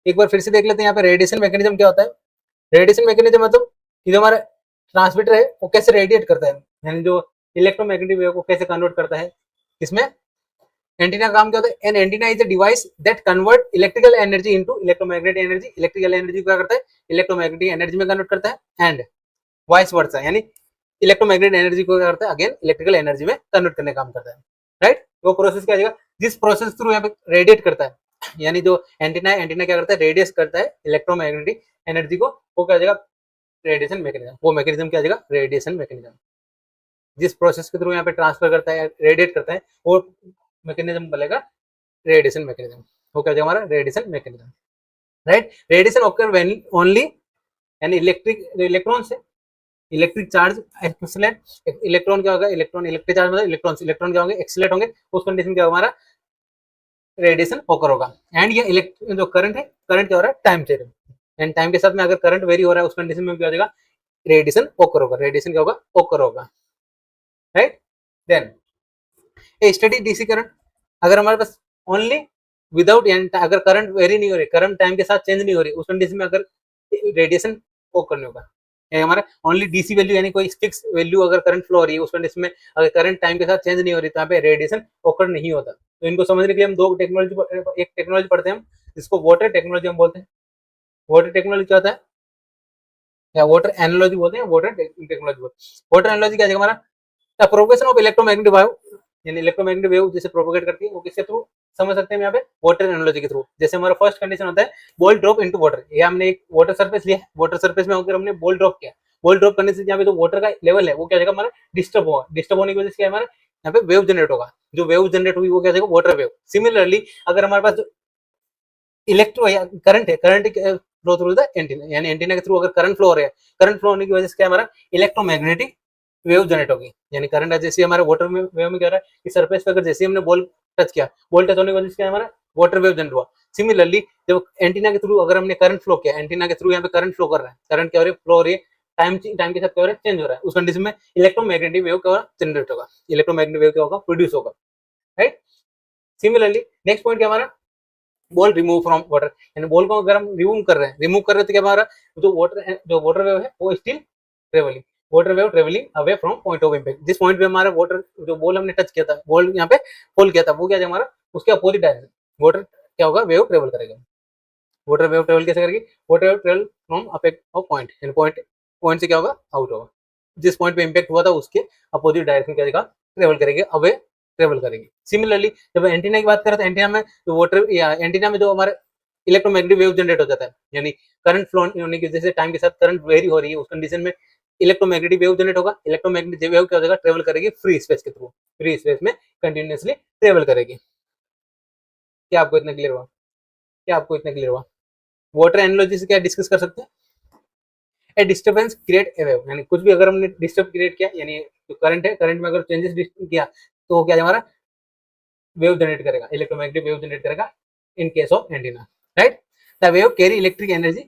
एक बार फिर से देख लेते हैं यहाँ पे रेडिएशन मैकेनिज्म क्या होता है। रेडिएशन मैकेनिज्म मतलब कि जो हमारा ट्रांसमीटर है वो कैसे रेडिएट करता है, यानी जो इलेक्ट्रोमैग्नेटिक वेव को कैसे कन्वर्ट करता है। इसमें एंटीना का काम क्या होता है, an antenna is a device that convert electrical energy into electromagnetic energy. Electrical energy क्या करता है, इलेक्ट्रोमैग्नेटिक एनर्जी में कन्वर्ट करता है, एंड वाइस वर्सा, यानी इलेक्ट्रोमैग्नेटिक एनर्जी को क्या करता है, अगेन इलेक्ट्रिकल एनर्जी में कन्वर्ट करने का काम करता है, राइट। वो प्रोसेस क्या जाएगा, जिस प्रोसेस थ्रू यहाँ पे रेडिएट करता है, यानी जो एंटीना है, एंटीना क्या करता है, रेडिएट करता है इलेक्ट्रोमैग्नेटिक एनर्जी को, वो क्या जाएगा, रेडिएशन मैकेनिज्म। वो मैकेनिज्म क्या जाएगा, रेडिएशन मैकेनिज्म। जिस प्रोसेस के थ्रू यहाँ पे ट्रांसफर करता है, रेडिएट करता है, वो मैकेनिज्म बोलेगा रेडिएशन मैकेनिज्म। वो क्या जाएगा हमारा, radiation mechanism, right. Radiation occur when only, यानी इलेक्ट्रिक इलेक्ट्रॉन से इलेक्ट्रिक चार्ज एक्सेलरेट, इलेक्ट्रॉन क्या होगा, इलेक्ट्रॉन इलेक्ट्रिक चार्ज मतलब इलेक्ट्रॉन क्या होंगे, एक्सेलरेट होंगे, उस कंडीशन क्या होगा हमारा, रेडिएशन ऑकर होगा। एंड ये इलेक्ट्रिक जो करंट है, करंट क्या हो रहा है, टाइम से, एंड टाइम के साथ में अगर करंट वेरी हो रहा है उस कंडीशन में क्या हो जाएगा, रेडिएशन ऑकर होगा, रेडिएशन क्या होगा, ऑकर होगा, राइट। देन ए स्टडी डीसी करंट, अगर हमारे पास ओनली विदाउट, अगर करंट वेरी नहीं हो रही, करंट टाइम के साथ चेंज नहीं हो रही, उस कंडीशन में अगर रेडिएशन ऑकर नहीं होगा, हमारा ओनली डीसी वैल्यू, यानी कोई फिक्स वैल्यू अगर करंट फ्लो हो रही है उस कंडीशन में अगर करंट टाइम के साथ चेंज नहीं हो रही तो यहाँ पे रेडिएशन ऑकर नहीं होता। तो इनको समझने के लिए हम दो टेक्नोलॉजी, एक टेक्नोलॉजी पढ़ते हैं हम, जिसको वाटर टेक्नोलॉजी हम बोलते हैं। वाटर टेक्नोलॉजी क्या होता है, या वाटर एनालॉजी बोलते हैं, वाटर टेक्नोलॉजी बोलते हैं। वाटर एनालॉजी क्या है हमारा, the propagation of electromagnetic wave, यानी इलेक्ट्रोमैग्नेटिक वेव जैसे प्रोपोगेट करती है वो किसके थ्रू समझ सकते हैं यहाँ पे, वाटर एनालॉजी के थ्रू। जैसे हमारा फर्स्ट कंडीशन होता है बॉल ड्रॉप इनटू वाटर, ये हमने एक वाटर सरफेस लिया, वाटर सरफेस में होकर हमने बॉल ड्रॉप किया, बॉल ड्रॉप करने से यहाँ पे जो वाटर का लेवल है वो क्या जाएगा हमारा, डिस्टर्ब होगा, डिस्टर्ब होने की वजह से क्या हमारा यहाँ पे वेव जनरेट होगा, जो वेव जनरेट हुई वो क्या जाएगा, वाटर वेव। सिमिलरली अगर हमारे पास इलेक्ट्रो करंट है, current flow through the antenna, यानी एंटीना के थ्रू अगर करंट फ्लो हो रहा है, करंट फ्लो होने की वजह से क्या हमारा इलेक्ट्रोमैग्नेटिक वेव जनरेट होगी, यानी करंट जैसे हमारे वाटर में वेव में क्या रहा है कि सरफेस पे अगर जैसे हमने बॉल टच किया, बॉल टच होने की वजह से क्या हमारा वाटर वेव जनरेट हुआ। सिमिलरली जब एंटीना के थ्रू अगर हमने करंट फ्लो किया, एंटीना के थ्रू यहाँ पे करंट फ्लो कर रहा है, करंट क्या हो रही है, फ्लो हो रही है, टाइम के साथ क्या हो रहा है, चेंज हो रहा है, उस कंडीशन में इलेक्ट्रोमैग्नेटिक वेव क्या जनरेट होगा, इलेक्ट्रोमैग्नेटिक वेव क्या होगा, प्रोड्यूस होगा, राइट। सिमिलरली नेक्स्ट पॉइंट क्या हमारा, बॉल रिमूव फ्रॉम वाटर, यानी बॉल को अगर हम रिमूव कर रहे हैं तो क्या हमारा जो वाटर वेव है वो still travelling, water wave travelling away from point of impact. जिस पॉइंट पे हमारा वाटर जो बॉल हमने टच किया था, बॉल यहाँ पे होल किया था, वो क्या है हमारा उसके अपोजिट डायरेक्शन, वाटर क्या होगा, वेव ट्रेवल करेगा। वाटर वेव ट्रेवल कैसे करेगी, water wave travel from aspect of point, यानी पॉइंट से क्या होगा, आउट होगा, जिस पॉइंट पे इम्पैक्ट हुआ था उसके अपोजिट डायरेक्शन क्या देगा, ट्रेवल करेगी, अवे ट्रेवल करेगी। सिमिलरली जब एंटीना की बात करें तो एंटीना में जो वाटर या एंटीना में जो हमारे इलेक्ट्रोमैग्नेटिक वेव जनरेट हो जाता है, यानी करंट फ्लो होने की वजह से टाइम के साथ करंट वेरी हो रही है, उस कंडीशन में इलेक्ट्रोमैग्नेटिक वेव जनरेट होगा, इलेक्ट्रोमैग्नेटिक वेव क्या हो जाएगा, ट्रेवल करेगी फ्री स्पेस के थ्रू, फ्री स्पेस में कंटिन्यूसली ट्रेवल करेगी। क्या आपको इतना क्लियर हुआ, क्या आपको इतना क्लियर हुआ। वाटर एनालॉजी से क्या डिस्कस कर सकते हैं, ए डिस्टर्बेंस क्रिएट ए वेव, यानी कुछ भी अगर हमने डिस्टर्ब क्रिएट किया, यानी जो करंट है, करंट में अगर चेंजेस किया तो क्या हमारा वेव जनरेट करेगा, इलेक्ट्रोमैग्नेटिक वेव जनरेट करेगा in case of antenna, right. The wave carry electric energy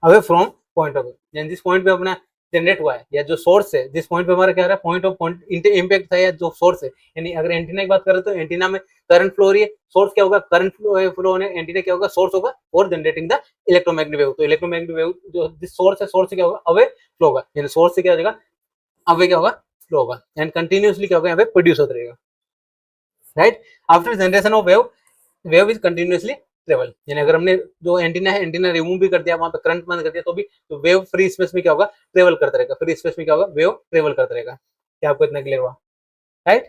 away from point of, यानी जिस पॉइंट पे अपना जनरेट हुआ है या जो सोर्स है, जिस पॉइंट पे हमारा क्या रहा है, पॉइंट ऑफ पॉइंट इम्पैक्ट था या जो सोर्स है, यानी अगर एंटीना की बात करें तो एंटीना में करंट फ्लो हो रही है, सोर्स क्या होगा, करंट फ्लो होने एंटीना क्या होगा, सोर्स होगा और जनरेटिंग द इलेक्ट्रोमैग्नेटिक वेव। तो इलेक्ट्रोमैग्नेटिक वेव जो जिस सोर्स है, सोर्स से क्या होगा, अवे फ्लो होगा, यानी सोर्स से क्या हो जाएगा, अवे क्या होगा, फ्लो होगा, एंड कंटिन्यूसली क्या होगा, यहाँ पे प्रोड्यूस होता रहेगा, right. After generation of wave, wave is continuously travel, यानी अगर हमने जो एंटीना है, एंटीना रिमूव भी कर दिया, वहां पे करंट बंद कर दिया, तो भी तो वेव फ्री स्पेस में क्या होगा, ट्रेवल करता रहेगा, फ्री स्पेस में क्या होगा, वेव ट्रेवल करता रहेगा। क्या आपको इतना क्लियर हुआ, राइट।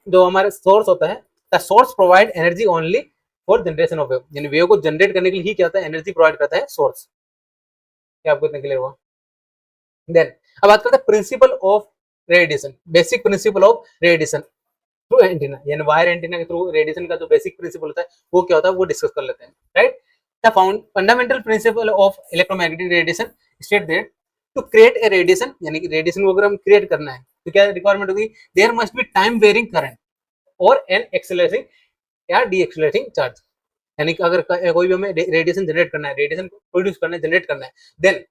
जो हमारे सोर्स होता है, the source provide energy only for generation of wave, यानी वेव को जनरेट करने के लिए ही क्या होता है, एनर्जी प्रोवाइड करता है सोर्स। क्या आपको इतना क्लियर हुआ। देन अब बात करते हैं principle of radiation, basic principle of radiation through antenna, यानी वायर एंटीना के थ्रू रेडिएशन का जो बेसिक प्रिंसिपल होता है वो क्या होता है, वो डिस्कस कर लेते हैं, right. The fundamental principle of electromagnetic radiation state that to create a radiation, यानी कि रेडिएशन को अगर हम क्रिएट करना है तो क्या रिक्वायरमेंट होगी, there must be time varying current और एन एक्सेलरेटिंग या डी एक्सेलरेटिंग चार्ज, यानी कि अगर कोई भी हमें रेडिएशन जनरेट करना है, रेडिएशन प्रोड्यूस करना है, जनरेट करना है, देन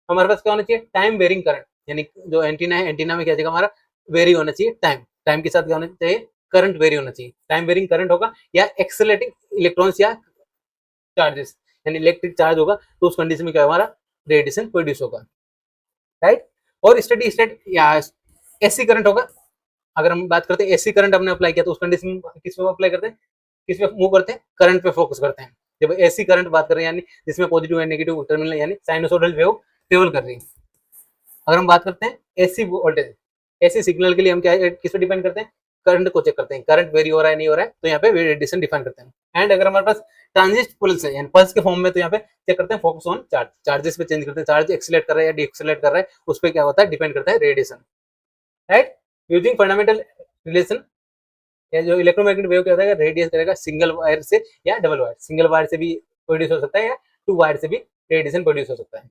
हमारे पास क्या होना चाहिए, टाइम वेरिंग करंट, यानी जो एंटीना है, एंटीना में क्या जाएगा हमारा, वेरी होना चाहिए टाइम, टाइम के साथ क्या होना चाहिए, करंट वेरी होना चाहिए, टाइम वेरिंग करंट होगा या एक्सेलरेटिंग इलेक्ट्रॉन्स या चार्जेस, यानी इलेक्ट्रिक चार्ज होगा तो उस कंडीशन में क्या हमारा रेडिएशन प्रोड्यूस होगा, राइट। और स्टडी स्टेट या एसी करंट होगा, अगर हम बात करते हैं एसी करंट हमने अप्लाई किया तो उस कंडीशन में किस पे अप्लाई करते हैं, किस पे मूव करते हैं, करंट पे फोकस करते हैं। जब एसी करंट बात कर रहे हैं यानी जिसमें पॉजिटिव एंड नेगेटिव टर्मिनल यानी साइनसोइडल वेव ट्रेवल कर रही है। अगर हम बात करते हैं एसी वोल्टेज, एसी सिग्नल के लिए हम क्या किस पे डिपेंड करते हैं, करंट को चेक करते हैं, करंट वेरी हो रहा है नहीं हो रहा है, तो यहाँ पे रेडिएशन डिफाइन करते हैं। एंड अगर हमारे पास ट्रांजिट पल्स है यानी पल्स के फॉर्म में, तो यहाँ पे चेक करते हैं फोकस ऑन चार्ज, चार्जेस पे चेंज करते हैं, चार्ज एक्सीलरेट कर रहा है या डीएक्सीलरेट कर रहा है, उस पर क्या होता है, डिपेंड करता है radiation, right. Using fundamental relation, या जो इलेक्ट्रोमैग्नेटिक वेव क्या होता है, रेडिएट करेगा सिंगल वायर से या डबल वायर, सिंगल वायर से भी प्रोड्यूस हो सकता है या टू वायर से भी रेडिएशन प्रोड्यूस हो सकता है,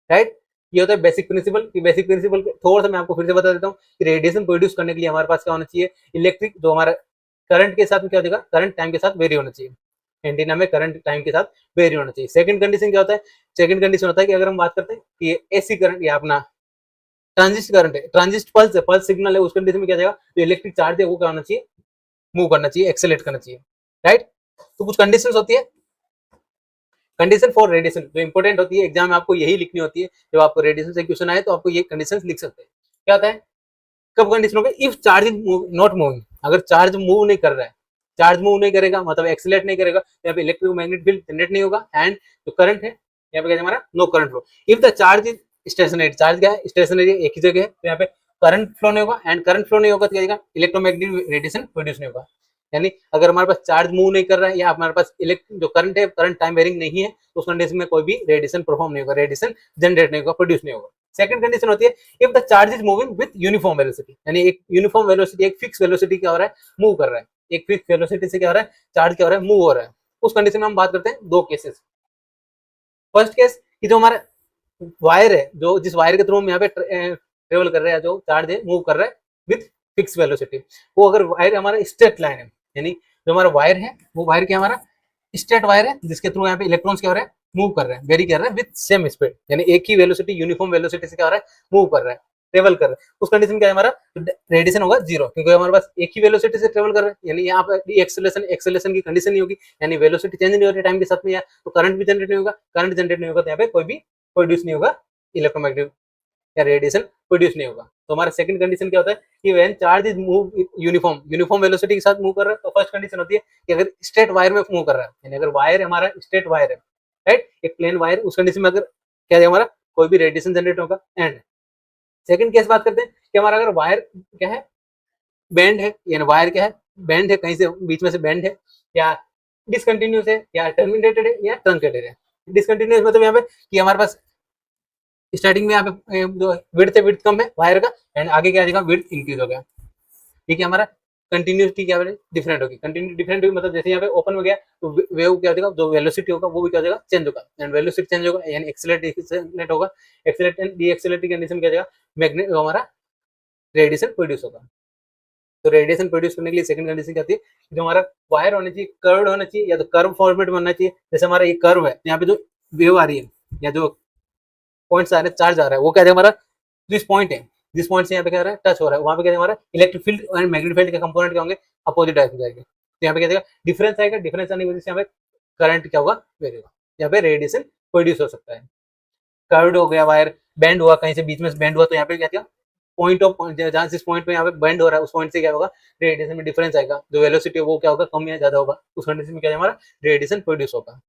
राइट। ये होता है बेसिक प्रिंसिपल। बेसिक प्रिंसिपल थोड़ा सा मैं आपको फिर से बता देता हूँ कि रेडिएशन प्रोड्यूस करने के लिए हमारे पास क्या होना चाहिए, इलेक्ट्रिक जो हमारा करंट के साथ में क्या हो जाएगा, करंट टाइम के साथ वेरी होना चाहिए, एंटीना में करंट टाइम के साथ वेरी होना चाहिए। सेकंड कंडीशन क्या होता है, सेकंड कंडीशन होता है कि अगर हम बात करते हैं कि एसी करंट या अपना ट्रांजिस्ट करंट है, ट्रांजिस्ट पल्स है, पल्स सिग्नल है, उस कंडीशन में क्या जाएगा, जो इलेक्ट्रिक चार्ज है वो क्या होना चाहिए, मूव करना चाहिए, एक्सेलेरेट करना चाहिए, राइट। तो कुछ कंडीशंस होती है, कंडीशन फॉर रेडिएशन जो इंपॉर्टेंट होती है, एग्जाम में आपको यही लिखनी होती है। जब आपको रेडिएशन से क्वेश्चन आए तो आपको ये कंडीशंस लिख सकते हैं। क्या होता है, कब कंडीशन होगा, if charge is not moving, अगर चार्ज मूव नहीं कर रहा है, चार्ज मूव नहीं करेगा मतलब एक्सीलरेट नहीं करेगा, तो यहाँ पे इलेक्ट्रोमैग्नेटिक फील्ड जनरेट नहीं होगा, एंड जो करंट है यहाँ पे क्या है हमारा, no current flow. If the charge is stationary, charge क्या है, स्टेशनरी एक ही जगह है, तो यहाँ पे करंट फ्लो नहीं होगा, एंड करंट फ्लो नहीं होगा तो क्या होगा, इलेक्ट्रोमैग्नेटिक रेडिएशन प्रोड्यूस नहीं होगा। यानी अगर हमारे पास चार्ज मूव नहीं कर रहा है या हमारे पास जो करंट है, करंट टाइम वेरिंग नहीं है, तो उस कंडीशन में कोई भी रेडिएशन परफॉर्म नहीं होगा, रेडिएशन जनरेट नहीं होगा, प्रोड्यूस नहीं होगा। सेकंड कंडीशन होती है if the charge is moving with uniform velocity, यानी एक यूनिफॉर्म वेलोसिटी, एक फिक्स वेलोसिटी क्या हो रहा है, मूव कर रहा है, एक फिक्स वेलोसिटी से क्या हो रहा है, चार्ज क्या हो रहा है, मूव हो रहा है। उस कंडीशन में हम बात करते हैं दो केसेस। फर्स्ट केस कि जो हमारा वायर है, जो जिस वायर के थ्रू हम यहाँ पे ट्रेवल कर रहे हैं, जो चार्ज है मूव कर रहा है विथ फिक्स वेलोसिटी, वो अगर वायर हमारा स्ट्रेट लाइन है, यानी जो हमारा वायर है वो वायर क्या हमारा स्ट्रेट वायर है, जिसके थ्रू यहाँ पे इलेक्ट्रॉन्स क्या हो रहा है, मूव कर रहे हैं, वेरी कर रहे हैं विथ सेम स्पीड, यानी एक ही वेलोसिटी यूनिफॉर्म वेलोसिटी से क्या हो रहा है, मूव कर रहा है, ट्रेवल कर रहा है। उस कंडीशन क्या है हमारा रेडिएशन होगा जीरो, क्योंकि हमारे पास एक ही वेलोसिटी से ट्रेवल कर रहा है, यानी यहाँ पर एक्सेलरेशन की कंडीशन नहीं होगी, यानी वेलोसिटी चेंज नहीं हो रही टाइम के साथ में, या तो करंट भी जनरेट नहीं होगा, करंट जनरेट नहीं होगा तो यहाँ पे कोई भी प्रोड्यूस नहीं होगा, इलेक्ट्रोमैग्नेटिक या रेडिएशन प्रोड्यूस नहीं होगा। तो हमारा सेकंड कंडीशन क्या होता है कि when charge is move uniform velocity के साथ मूव कर रहा है, तो फर्स्ट कंडीशन होती है कि अगर स्ट्रेट वायर में मूव कर रहा है, यानी अगर वायर हमारा स्ट्रेट वायर है, राइट, एक प्लेन वायर, उस कंडीशन में अगर क्या है हमारा कोई भी रेडिएशन जनरेट होगा। एंड सेकंड केस बात करते हैं कि हमारा अगर वायर क्या है, बेंड है, यानी वायर क्या है, बेंड है, कहीं से बीच में से बेंड है, या डिसकंटिन्यूस है, या टर्मिनेटेड है, या ट्रंकेटेड है। डिसकंटिन्यूस मतलब यहाँ पे कि हमारे पास स्टार्टिंग में यहाँ पे जो विड्थ है, विड्थ कम है वायर का, एंड आगे क्या आ जाएगा, विड्थ इंक्रीज हो गया, ठीक है। हमारा कंटिन्यूटी क्या डिफरेंट होगी, कंटिन्यू डिफरेंट होगी मतलब जैसे यहाँ पे ओपन हो गया तो वेव क्या हो जाएगा, जो वेलोसिटी होगा वो भी क्या हो जाएगा, चेंज होगा, एंड वेलोसिटी चेंज होगा यानी एक्सेलरेट होगा, एक्सेलरेट एंड डीएक्सेलरेट की कंडीशन क्या हो जाएगा, मैग्नेट हमारा रेडिएशन प्रोड्यूस होगा। तो रेडिएशन प्रोड्यूस करने के लिए सेकंड कंडीशन क्या होती है, जो हमारा वायर होना चाहिए, कर्व्ड होना चाहिए, या तो कर्व फॉर्मेट बनना चाहिए। जैसे हमारा ये कर्व है, यहाँ पे जो वेव आ रही है या जो पॉइंट्स आ रहे हैं, चार्ज आ रहा है, वो क्या है हमारा जिस पॉइंट है, जिस पॉइंट से यहाँ पे क्या रहा है, टच हो रहा है, वहां पे क्या है हमारा इलेक्ट्रिक फील्ड और मैग्नेटिक फील्ड के कंपोनेंट क्या होंगे, अपोजिट डायरेक्शन में जाएंगे। तो यहाँ पे क्या डिफरेंस आएगा, डिफरेंस आने की वजह से यहाँ पे करंट क्या होगा, वेरी होगा, यहाँ पे रेडिएशन प्रोड्यूस हो सकता है। कर्व्ड हो गया वायर, बेंड हुआ, कहीं से बीच में बेंड हुआ, तो यहाँ पे क्या क्या पॉइंट ऑफ जहाँ जिस पॉइंट पे यहाँ पे बेंड हो रहा है, उस पॉइंट से क्या होगा, रेडिएशन में डिफरेंस आएगा, जो वेलोसिटी है वो क्या होगा, कम या ज्यादा होगा, उस कंडीशन में क्या है हमारा रेडिएशन प्रोड्यूस होगा।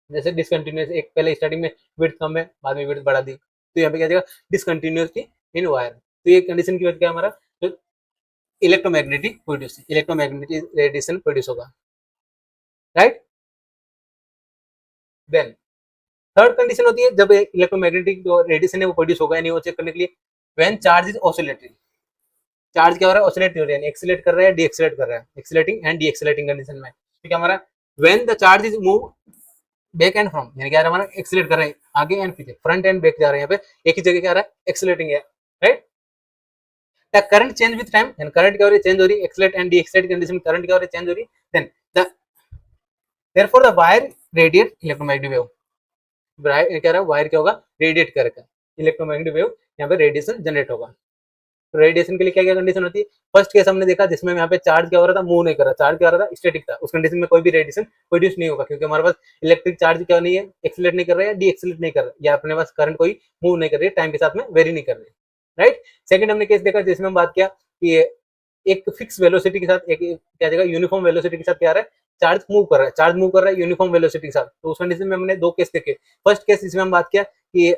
जैसे डिसकंटिन्यूस, एक पहले स्टार्टिंग में विड्थ कम है, बाद में विड्थ बढ़ा दी, तो यहाँ पे क्या जाएगा, डिसकंटिन्यूसली इन वायर। तो ये कंडीशन की वजह क्या हमारा तो इलेक्ट्रोमैग्नेटिक रेडिएशन प्रोड्यूस होगा, राइट। देन थर्ड कंडीशन होती है जब इलेक्ट्रोमैग्नेटिक जो रेडिएशन है वो प्रोड्यूस होगा या नहीं, वो चेक करने के लिए when charge is oscillatory, charge क्या हो रहा है, ऑसिलेट हो रहा है, एक्सीलरेट कर रहा है, डीएक्सीलरेट कर रहा है, एक्सीलरेटिंग एंड डीएक्सीलरेटिंग कंडीशन में, ठीक है। हमारा when the charge is move back and from, यानी क्या हमारा एक्सीलरेट कर रहे हैं आगे एंड पीछे, फ्रंट एंड बैक जा रहे हैं, यहाँ पे एक ही जगह क्या रहा है, एक्सीलरेटिंग है, right. The current change with time, यानी करंट क्या हो रही है, चेंज हो रही है, एक्सीलरेट एंड डीएक्सीलरेट कंडीशन में करंट क्या हो रही है, चेंज हो रही है। Then the therefore the wire radiate electromagnetic wave, कह रहा है वायर क्या होगा, रेडिएट करेगा इलेक्ट्रोमैग्नेटिक वेव, यहाँ पे रेडिएशन जनरेट होगा। रेडिएशन के लिए क्या क्या कंडीशन होती है? फर्स्ट केस हमने देखा जिसमें यहाँ पे चार्ज क्या हो रहा था, मूव नहीं कर रहा, चार्ज क्या हो रहा था, स्टैटिक था, उस कंडीशन में कोई भी रेडिएशन प्रोड्यूस नहीं होगा, क्योंकि हमारे पास इलेक्ट्रिक चार्ज क्या नहीं है, एक्सीलरेट नहीं कर रहा है, डी एक्सीलरेट नहीं कर रहा है, या अपने पास करंट कोई मूव नहीं कर रही है, टाइम के साथ में वेरी नहीं कर रही है, राइट। सेकंड हमने केस देखा जिसमें हम बात किया कि एक फिक्स वेलोसिटी के साथ, एक क्या जगह यूनिफॉर्म वेलोसिटी के साथ क्या आ रहा है, चार्ज मूव कर रहा है, चार्ज मूव कर रहा है यूनिफॉर्म वेलोसिटी के साथ। तो उस कंडीशन में हमने दो केस देखे। फर्स्ट केस जिसमें हम बात किया कि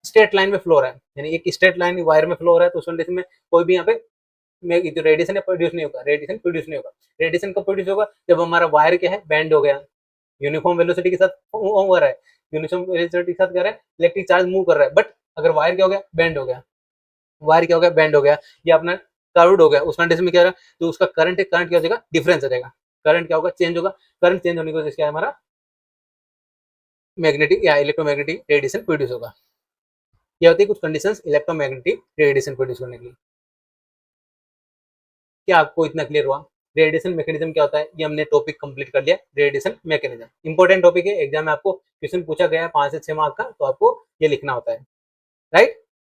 स्ट्रेट लाइन में फ्लो हो रहा है, यानी एक स्ट्रेट लाइन वायर में फ्लो हो रहा है, तो उस कंडीशन में कोई भी यहाँ पे रेडिएशन है प्रोड्यूस नहीं होगा, रेडिएशन प्रोड्यूस नहीं होगा। रेडिएशन कब प्रोड्यूस होगा? जब हमारा वायर क्या है, बैंड हो गया, यूनिफॉर्म वेलोसिटी के साथ हो रहा है, यूनिफॉर्म वेलोसिटी के साथ क्या रहा है, इलेक्ट्रिक चार्ज मूव कर रहा है, बट अगर वायर क्या हो गया, बैंड हो गया, वायर क्या हो गया, बैंड हो गया, या अपना कर्व्ड हो गया, उस कंडीशन में क्या रहा, तो उसका करंट क्या हो जाएगा, डिफरेंस आ जाएगा, करंट क्या होगा, चेंज होगा, करंट चेंज होने की वजह से क्या है, हमारा मैग्नेटिक या इलेक्ट्रोमैग्नेटिक रेडिएशन प्रोड्यूस होगा। ये होती है कुछ कंडीशंस इलेक्ट्रोमैग्नेटिक रेडिएशन प्रोड्यूस करने के लिए। क्या आपको इतना क्लियर हुआ? रेडिएशन मैकेनिज्म क्या होता है, ये हमने टॉपिक कंप्लीट कर लिया। रेडिएशन मैकेनिज्म इंपॉर्टेंट टॉपिक है, एग्जाम में आपको क्वेश्चन पूछा गया है 5 से 6 मार्क का, तो आपको ये लिखना होता है, राइट।